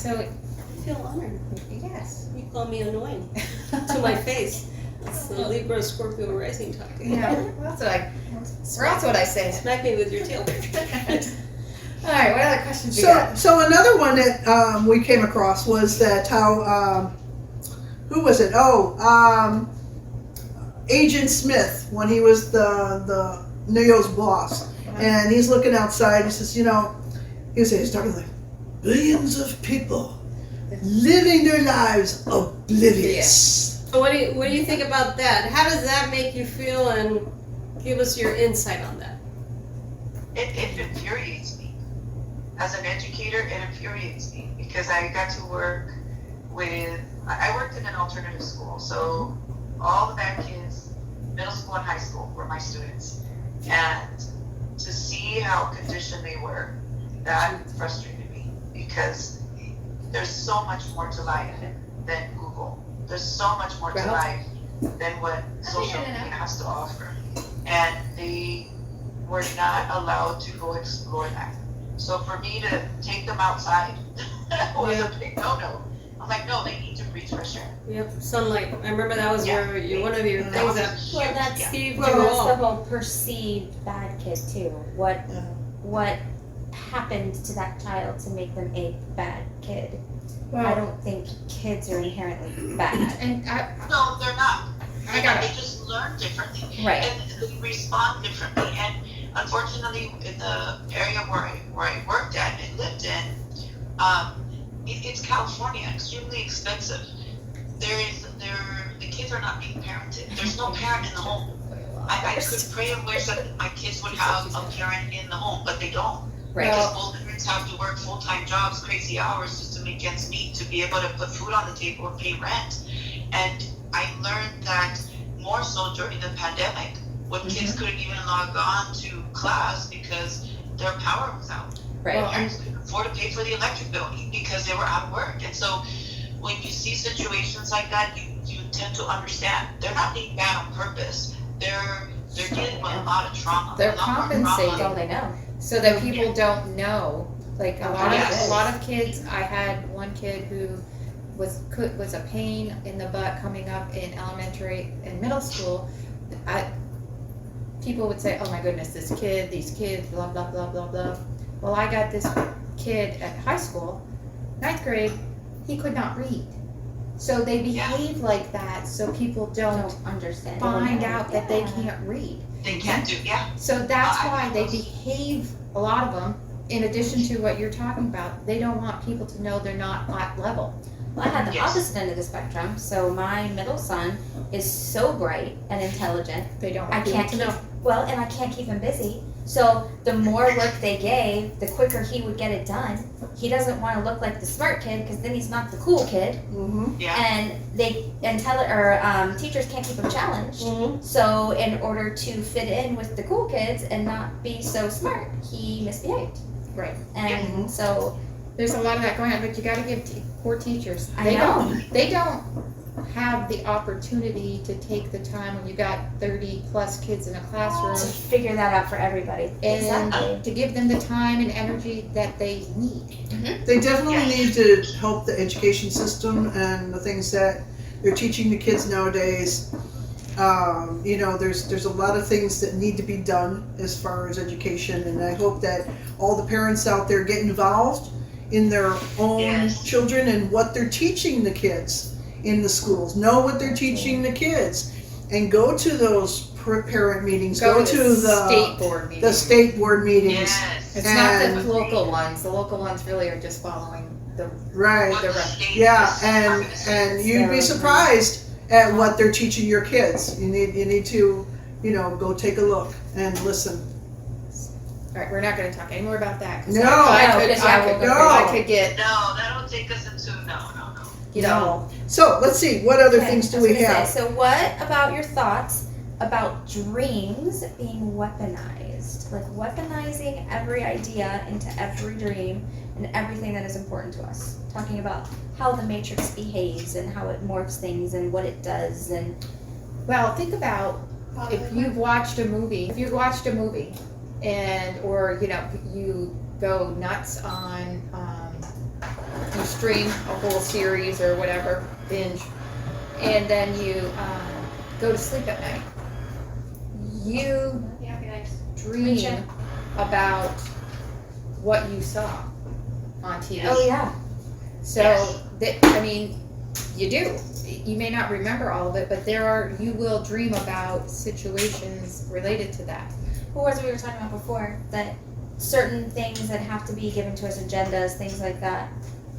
So, I feel honored. yes. You call me annoying to my face. It's the Libra Scorpio rising talking. Yeah, that's what I say. Smack me with your tail. All right, what other questions we got? So another one that we came across was that how who was it? Agent Smith, when he was the NEO's boss, and he's looking outside. He says, he's talking like billions of people living their lives oblivious. So what do you think about that? How does that make you feel, and give us your insight on that? It infuriates me. As an educator, it infuriates me because I got to work I worked in an alternative school, so all the bad kids, middle school and high school, were my students. And to see how conditioned they were, that frustrated me because there's so much more to life than Google. There's so much more to life than what social media has to offer. And they were not allowed to go explore that. So for me to take them outside was a big no-no. I'm like, no, they need to breathe fresh air. Yep, sunlight. I remember that was one of your things that Well, that's Steve well, that's the Jewell. whole perceived bad kid too. What happened to that child to make them a bad kid? I don't think kids are inherently bad. And No, they're not. I got They just learn differently. Right. And they respond differently. And unfortunately, in the area where I worked at and lived in, it's California, extremely expensive. The kids are not being parented. There's no parent in the home. I could pray and wish that my kids would have a parent in the home, but they don't. Right. Because both parents have to work full-time jobs, crazy hours, just to make ends meet, to be able to put food on the table and pay rent. And I learned that more so during the pandemic, when kids couldn't even log on to class because their power was out. Right. Parents couldn't afford to pay for the electric bill because they were out of work. And so when you see situations like that, you tend to understand they're not being bad on purpose. They're dealing with a lot of trauma. They're a lot more compensating. trauma. All they know. so that people don't know, like a lot Yes. of kids. I had one kid who was a pain in the butt coming up in elementary and middle school. People would say, "Oh my goodness, these kids, blah blah blah blah blah." Well, I got this kid at high school, 9th grade. He could not read, so they behave like that so people don't Understand. find out that they Yeah. can't read. They can't do, yeah. So that's I why they know. behave, a lot of them, in addition to what you're talking about, they don't want people to know they're not at level. Well, I had the Yes. opposite end of the spectrum. So my middle son is so bright and intelligent. They don't I want people can't to keep know. well, and I can't keep him busy. So the more work they gave, the quicker he would get it done. He doesn't want to look like the smart kid because then he's not the cool kid. Mm-hmm. Yeah. And teachers can't keep him challenged. Mm-hmm. So in order to fit in with the cool kids and not be so smart, he misbehaved. Right. And so There's a lot of that going on, but you gotta give poor teachers. I They know. they don't have the opportunity to take the time when you got 30 plus kids in a to classroom figure that out for everybody. and Exactly. to give them the time and energy that they need. They definitely need to help the education system and the things that they're teaching the kids nowadays. There's a lot of things that need to be done as far as education, and I hope that all the parents out there get involved in their own Yes. children and what they're teaching the kids in the schools. Know what they're teaching the kids, and go to those parent meetings. Go to the state board meeting. the state board meetings. Yes. It's not the and- local ones. The local ones really are just following the Right. What the state Yeah, is and organizing. you'd be surprised at what they're teaching your kids. You need to, go take a look and listen. All right, we're not going to talk any more about that. 'cause No. I No, could, because I I could, will- I could get, No, that'll take us into, no. So let's see, what other Okay, things do I was we gonna have? say, so what about your thoughts about dreams being weaponized? Like weaponizing every idea into every dream and everything that is important to us. Talking about how the Matrix behaves and how it morphs things and what it does and well, think about if you've watched a movie, and, or, you go nuts on, you stream a whole series or whatever, binge, and then you go to sleep at night. You dream about what you saw on TV. Oh yeah. So, I mean, you do. You may not remember all of it, but you will dream about situations related to that. Well, as we were talking about before, that certain things that have to be given to us, agendas, things like that,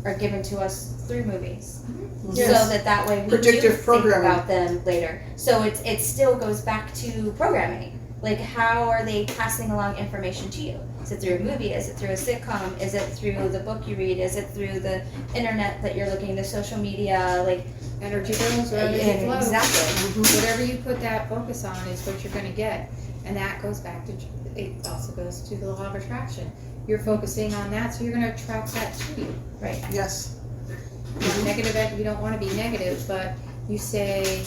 are given to us through movies. Yes. So that way we Predictive do think programming. about them later. So it still goes back to programming. Like, how are they passing along information to you? Is it through a movie? Is it through a sitcom? Is it through the book you read? Is it through the internet that you're looking, the social media? Like, Energy goes wherever it flows. exactly. Whatever you put that focus on is what you're going to get. And that goes back to, it also goes to the law of attraction. You're focusing on that, so you're going to attract that to you. Right. Yes. Negative, you don't want to be negative, but you say,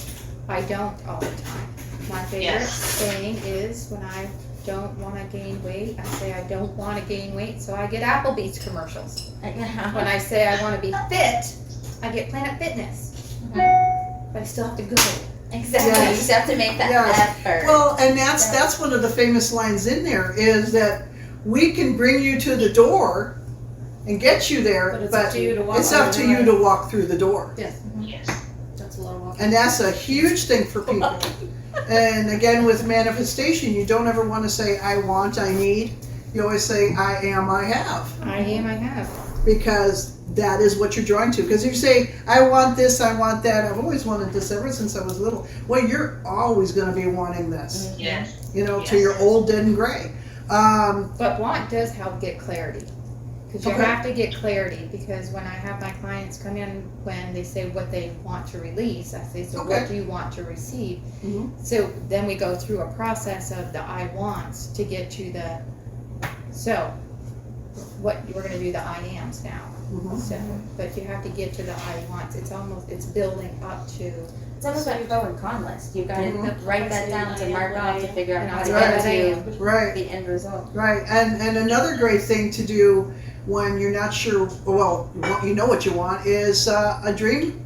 I don't all the time. My favorite Yes. saying is when I don't want to gain weight, I say I don't want to gain weight, so I get Applebee's commercials. When I say I want to be fit, I get Planet Fitness. But I still have to go. Exactly. Yes. You just have to make that Yes. effort. Well, and that's one of the famous lines in there is that we can bring you to the door and get you there, But it's but up to you to walk it's up through to the you to walk through the door. Yes. That's a lot of walking. And that's a huge thing for people. And again, with manifestation, you don't ever want to say, I want, I need. You always say, I am, I have. I am, I have. Because that is what you're drawing to. Because if you say, I want this, I want that, I've always wanted this ever since I was little. Well, you're always going to be wanting this, Yes. you know, till you're old, dead, and gray. But want does help get clarity. Because you Okay. have to get clarity, because when I have my clients come in, when they say what they want to release, I say, so Okay. what do you want to receive? Mhm. So then we go through a process of the I wants to get to the, so what, we're gonna do the I ams now. Mhm. So, but you have to get to the I wants, it's building up to, It's almost like a pro and con list. You've got to Mhm. write that down to mark off to figure out And how I'll to write get that to down. Right. the end result. Right, and another great thing to do when you're not sure, well, you know what you want, is a dream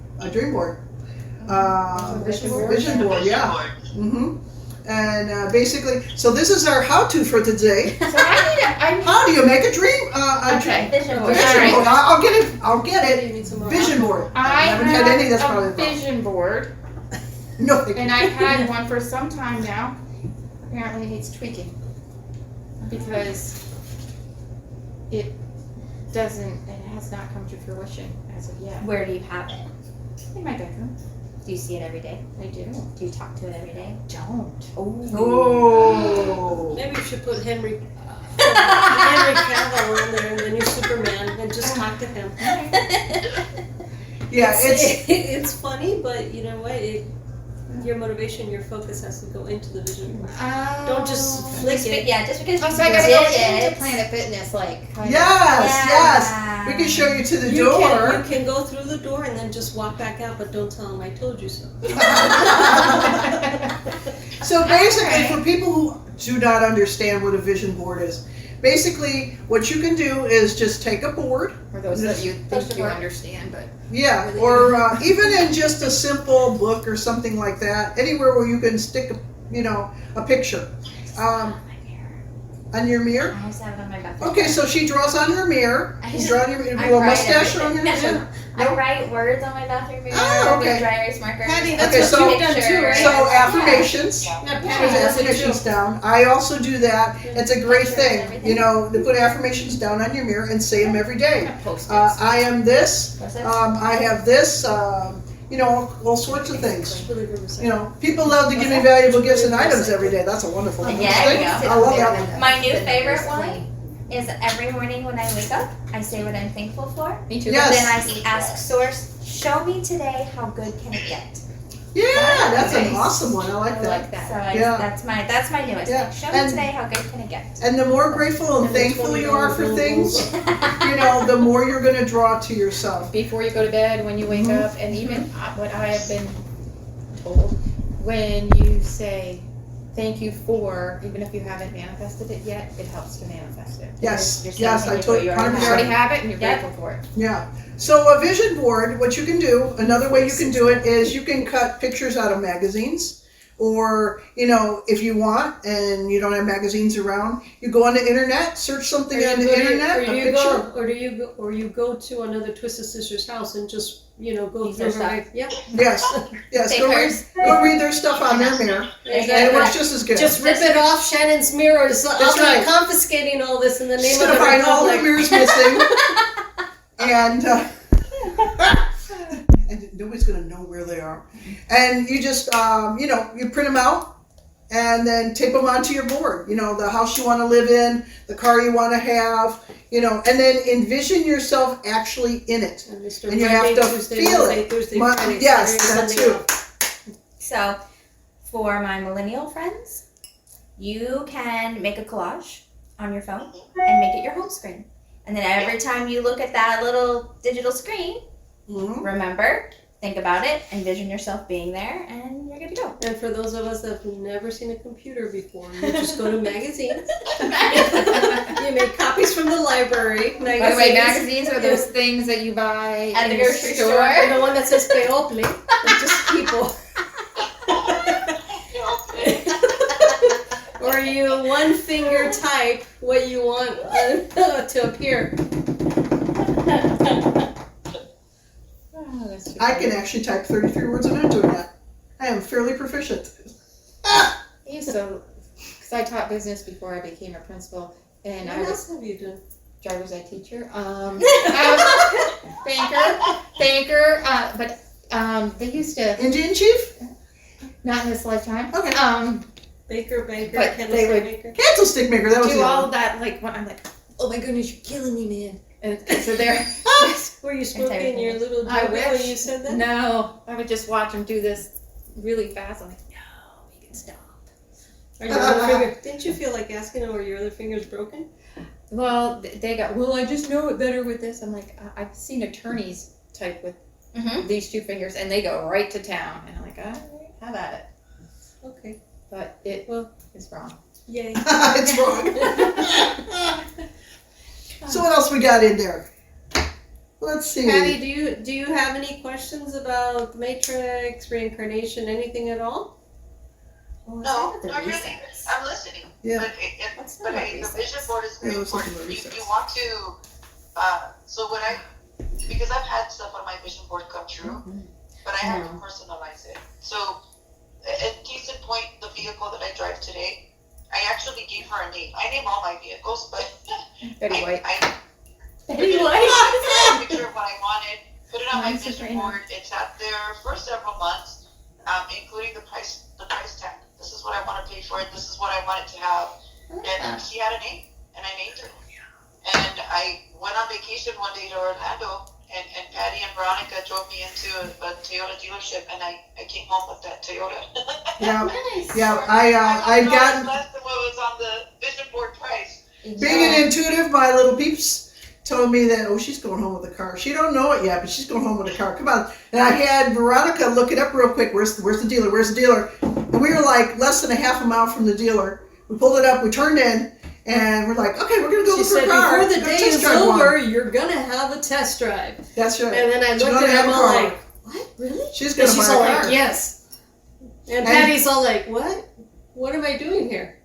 board. Vision board? Vision board, yeah. Mm-hmm. And basically, so this is our how-to for today. so I How do you make a dream? Okay. Vision board. Vision Alright. board. I'll get it. You need some more Vision board. I haven't had any. That's probably have the a problem. vision board, No, thank and you. I've had one for some time now. Apparently it needs tweaking, because it has not come to fruition as of yet. Where do you have it? In my bedroom, Do you see it every day? I do. Do you talk to it every day? Don't. Oh. Maybe you should put Henry Cavill on there and the new Superman and just talk to him. Yeah, it's It's funny, but you know what? Your motivation, your focus has to go into the vision board. Don't just flick Just it. yeah, just because you Oh, so I gotta did go it. into Planet Fitness, like. kind of- yes. We can show you to the You door. can go through the door and then just walk back out, but don't tell him I told you so. So basically, Alright. for people who do not understand what a vision board is, basically what you can do is just take a board, For those that you think you understand, but. yeah, or even in just a simple book or something like that, anywhere where you can stick, a picture on your mirror. I always have it on my bathroom. Okay, so she draws on her mirror. You draw on your I little write mustache on everything. your No. mirror. I No? write words on my bathroom mirror Oh, with okay. a dry erase marker. Patty, that's Okay, what so- you've done too, right? So affirmations. Yeah, Put Patty does it affirmations too. down. I also do that. It's a great Pictures, thing, everything. to put affirmations down on your mirror and say them every day. Post-its. I am this. What's it? I have this. All sorts of things. Believe it or not. People love to give me valuable gifts and items every day. That's a wonderful thing. Yeah, there you go. I love that. My new favorite one is every morning when I wake up, I say what I'm thankful for. Me too. Yes. Then I ask Source, show me today how good can it get. Yeah, that's an Nice. awesome one. I like I that. like So that. Yeah. that's my newest Yeah. thing. Show me And- today how good can it get. And the more grateful and And then thankful you are for $20 things, the more you're going to draw to yourself. Before you go to bed, when you wake Mhm. up, and even what I have been told, when you say, thank you for, even if you haven't manifested it yet, it helps to manifest it. Yes, You're yes, saying I you told already You already 100%. have it and you're Yep. grateful for it. Yeah. So a vision board, what you can do, another way you can do it is you can cut pictures out of magazines. Or, if you want and you don't have magazines around, you go on the internet, search something on the internet, a picture. Or you go to another Twisted Sister's house and just go Use through their her. Yeah, Yes, yes. Take Go hers. read their stuff on their mirror. And it works just as good. Just rip it off Shannon's mirrors. I'm That's right. confiscating all this in the name She's of gonna the find all the Republic. mirrors missing, and and nobody's gonna know where they are. And you just you print them out and then tape them onto your board. The house you want to live in, the car you want to have, and then envision yourself actually in it. And Mr. And you have Monday, to Tuesday, feel Wednesday, it. Thursday, My- Friday, yes, Saturday, that Sunday too. off. So, for my millennial friends, you can make a collage on your phone and make it your home screen. And then every time you look at that little digital screen, Mhm. remember, think about it, envision yourself being there, and you're good to go. And for those of us that have never seen a computer before, you just go to magazines. You make copies from the library. By the way, magazines are those things that you buy At in the grocery store. store. And the one that says People, it's just people. Or you one finger type what you want to appear. Oh, that's too I funny. can actually type 33 words a minute doing that. I am fairly proficient. I used to, because I taught business before I became a principal, and I What was else have you done? driver's ed teacher. Banker, but they used to, Indian chief? not in this lifetime, Okay. Baker, But candlestick they would- maker. Candlestick maker, that was do the all other. that, like, when I'm like, oh my goodness, you're killing me, man. And so they're, Were you smoking your little I doobie when wish. you said that? no, I would just watch them do this really fast. I'm like, no, you can stop. Or your other finger? Didn't you feel like asking them, were your other fingers broken? Well, they go, well, I just know it better with this. I'm like, I've seen attorneys type with Mm-hmm. these two fingers, and they go right to town. And I'm like, all right, have at it. Okay. But it is wrong. Yay. It's wrong. So what else we got in there? Let's see. Patty, do you have any questions about the Matrix, reincarnation, anything at all? Well, let's No, talk about the not really. resets. I'm listening. Yeah. But, Let's talk but about the resets. vision board is very Yeah, let's talk important. about You resets. want to, because I've had stuff on my vision board come true, but I have to personalize it. So, a case in point, the vehicle that I drive today, I actually gave her a name. I name all my vehicles, but Betty White. I Betty took White. a picture of what I wanted, put it on my Mine's vision Sabrina. board. It's out there for several months, including the price tag. This is what I want to pay for it. This is what I want it to have. And she had a name, and I named her. And I went on vacation one day to Orlando, and Patty and Veronica drove me into a Toyota dealership, and I came home with that Toyota. Yeah, Nice. yeah. I've gotten less than what was on the vision board price. being an intuitive. My little peeps told me that she's going home with a car. She don't know it yet, but she's going home with a car. Come on. And I had Veronica look it up real quick. Where's the dealer? Where's the dealer? And we were like less than a half a mile from the dealer. We pulled it up. We turned in. And we're like, okay, we're gonna go She look for said, a car. before the Go day test is drive one. over, you're gonna have a test drive. That's right. And then I She's looked gonna at have him a all car. like, what, really? She's And gonna she's buy all a car. like, yes. And Patty's all like, what? What am I doing here?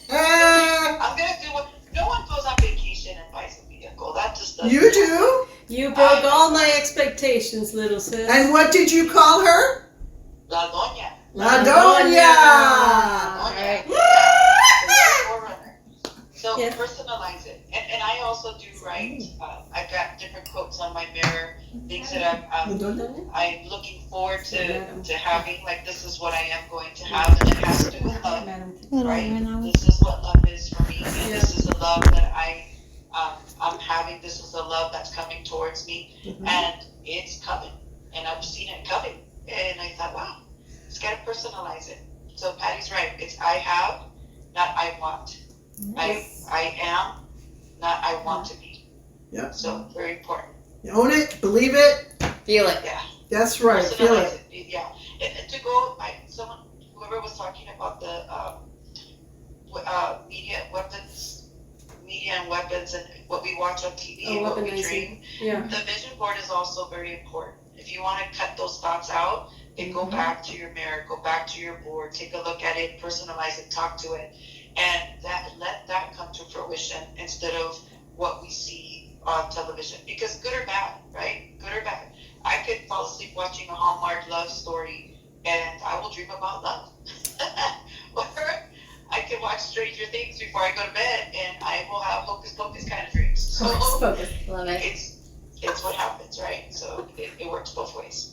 I'm gonna do what. No one goes on vacation and buys a vehicle. That just doesn't. You do? You broke all my expectations, little sis. And what did you call her? La Doña. La Doña. All right. So Yeah. personalize it, and I also do write. I've got different quotes on my mirror, things that I'm looking forward to having. Like this is what I am going to have, and it has to do with love, right? This is what love is for me, and this is the love that I'm having. This is the love that's coming towards me, and it's coming, and I've seen it coming, and I thought, wow, just gotta personalize it. So Patty's right. It's I have, not I want. I am, not I want to be. Yeah. So very important. You own it, believe it. Feel it. Yeah. That's right. Feel Personalize it. it. Yeah. And to go, whoever was talking about the and weapons and what we watch on TV Oh, and what we weaponizing. dream. Yeah. The vision board is also very important. If you want to cut those thoughts out, then go back to your mirror, go back to your board, take a look at it, personalize it, talk to it, and let that come to fruition instead of what we see on television. Because good or bad, right? Good or bad. I could fall asleep watching a Hallmark love story and I will dream about love. Or I can watch Stranger Things before I go to bed and I will have hocus pocus kind of dreams. So Focus. Love it. it's what happens, right? So it works both ways.